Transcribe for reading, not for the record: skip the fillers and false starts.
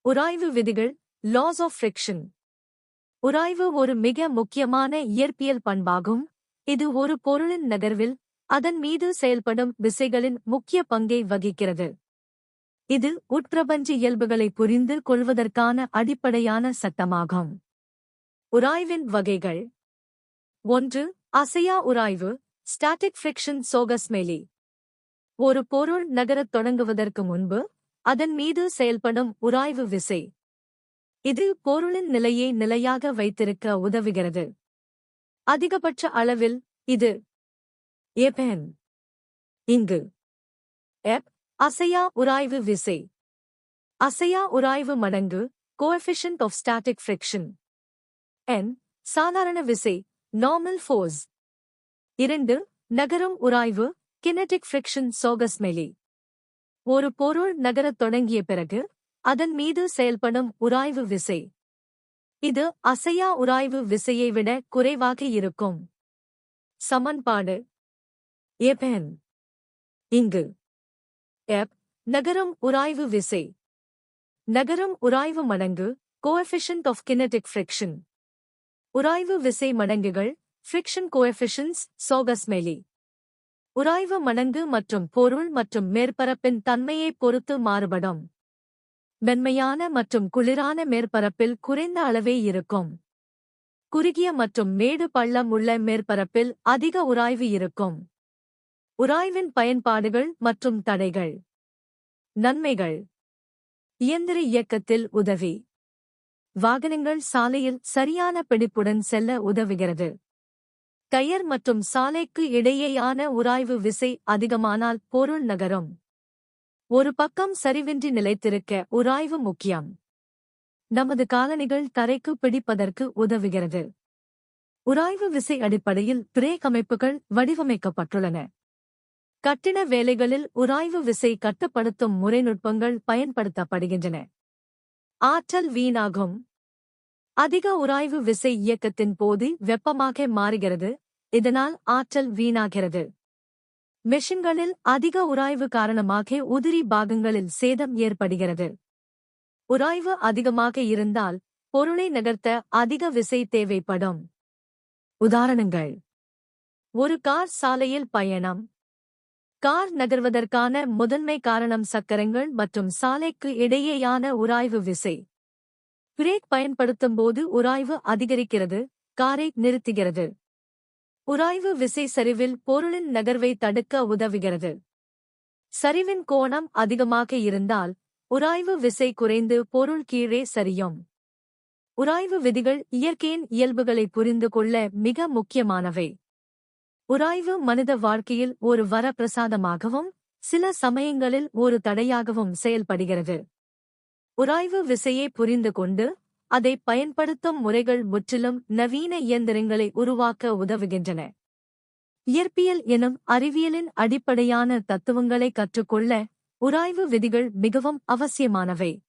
உராய்வு விதிகள், laws of friction. உராய்வு ஒரு மிக முக்கியமான இயற்பியல் பண்பாகும். இது ஒரு பொருளின் நகர்வில் அதன் மீது செயல்படும் விசைகளின் முக்கிய பங்கை வகிக்கிறது. இது உட்பிரபஞ்ச இயல்புகளை புரிந்து கொள்வதற்கான அடிப்படையான சட்டமாகும். உராய்வின் வகைகள். 1. அசையா உராய்வு, ஸ்டாட்டிக் ஃப்ரிக்ஷன் சோகஸ்மெலி. ஒரு பொருள் நகரத் தொடங்குவதற்கு முன்பு அதன் மீது செயல்படும் உராய்வு விசை. இது பொருளின் நிலையை நிலையாக வைத்திருக்க உதவுகிறது. அதிகபட்ச அளவில் இது Fn. இங்கு F அசையா உராய்வு விசை. அசையா உராய்வு மடங்கு coefficient of static friction. N சாதாரண விசை நார்மல் ஃபோர்ஸ். 2. நகரும் உராய்வு கினெடிக் ஃப்ரிக்ஷன் சோகஸ்மெலி. ஒரு பொருள் நகரத் தொடங்கிய பிறகு அதன் மீது செயல்படும் உராய்வு விசை. இது அசையா உராய்வு விசையை விட குறைவாக இருக்கும். சமன்பாடு. Fn. இங்கு F நகரும் உராய்வு விசை. நகரும் உராய்வு மடங்கு கோஎஃபிஷியன்ட் ஆஃப் கினெடிக் ஃப்ரிக்ஷன். உராய்வு விசை மடங்குகள் ஃப்ரிக்ஷன் கோஎஃபிஷியன்ட்ஸ் சோகஸ்மெலி. உராய்வு மடங்கு மற்றும் பொருள் மற்றும் மேற்பரப்பின் தன்மையைப் பொறுத்து மாறுபடும். மென்மையான மற்றும் குளிரான மேற்பரப்பில் குறைந்த அளவே இருக்கும். குறுகிய மற்றும் மேடு பள்ளம் உள்ள மேற்பரப்பில் அதிக உராய்வு இருக்கும். உராய்வின் பயன்பாடுகள் மற்றும் தடைகள். நன்மைகள். இயந்திர இயக்கத்தில் உதவி. வாகனங்கள் சாலையில் சரியான பிடிப்புடன் செல்ல உதவுகிறது. டயர் மற்றும் சாலைக்கு இடையேயான உராய்வு விசை அதிகமானால் பொருள் நகரும். ஒரு பக்கம் சரிவின்றி நிலைத்திருக்க உராய்வு முக்கியம். நமது காலணிகள் தரைக்கு பிடிப்பதற்கு உதவுகிறது. உராய்வு விசை அடிப்படையில் பிரேக் அமைப்புகள் வடிவமைக்கப்பட்டுள்ளன. கட்டிட வேலைகளில் உராய்வு விசை கட்டுப்படுத்தும் முறைநுட்பங்கள் பயன்படுத்தப்படுகின்றன. ஆற்றல் வீணாகும். அதிக உராய்வு விசை இயக்கத்தின் போது வெப்பமாக மாறுகிறது, இதனால் ஆற்றல் வீணாகிறது. மெஷின்களில் அதிக உராய்வு காரணமாக உதிரி பாகங்களில் சேதம் ஏற்படுகிறது. உராய்வு அதிகமாக இருந்தால் பொருளை நகர்த்த அதிக விசை தேவைப்படும். உதாரணங்கள். ஒரு கார் சாலையில் பயணம். கார் நகர்வதற்கான முதன்மை காரணம் சக்கரங்கள் மற்றும் சாலைக்கு இடையேயான உராய்வு விசை. பிரேக் பயன்படுத்தும்போது உராய்வு அதிகரிக்கிறது, காரை நிறுத்துகிறது. உராய்வு விசை சரிவில் பொருளின் நகர்வை தடுக்க உதவுகிறது. சரிவின் கோணம் அதிகமாக இருந்தால் உராய்வு விசை குறைந்து பொருள் கீழே சரியும். உராய்வு விதிகள் இயற்கையின் இயல்புகளை புரிந்து கொள்ள மிக முக்கியமானவை. உராய்வு மனித வாழ்க்கையில் ஒரு வரப்பிரசாதமாகவும் சில சமயங்களில் ஒரு தடையாகவும் செயல்படுகிறது. உராய்வு விசையை புரிந்து கொண்டு அதை பயன்படுத்தும் முறைகள் முற்றிலும் நவீன இயந்திரங்களை உருவாக்க உதவுகின்றன. இயற்பியல் எனும் அறிவியலின் அடிப்படையான தத்துவங்களை கற்றுக்கொள்ள உராய்வு விதிகள் மிகவும் அவசியமானவை.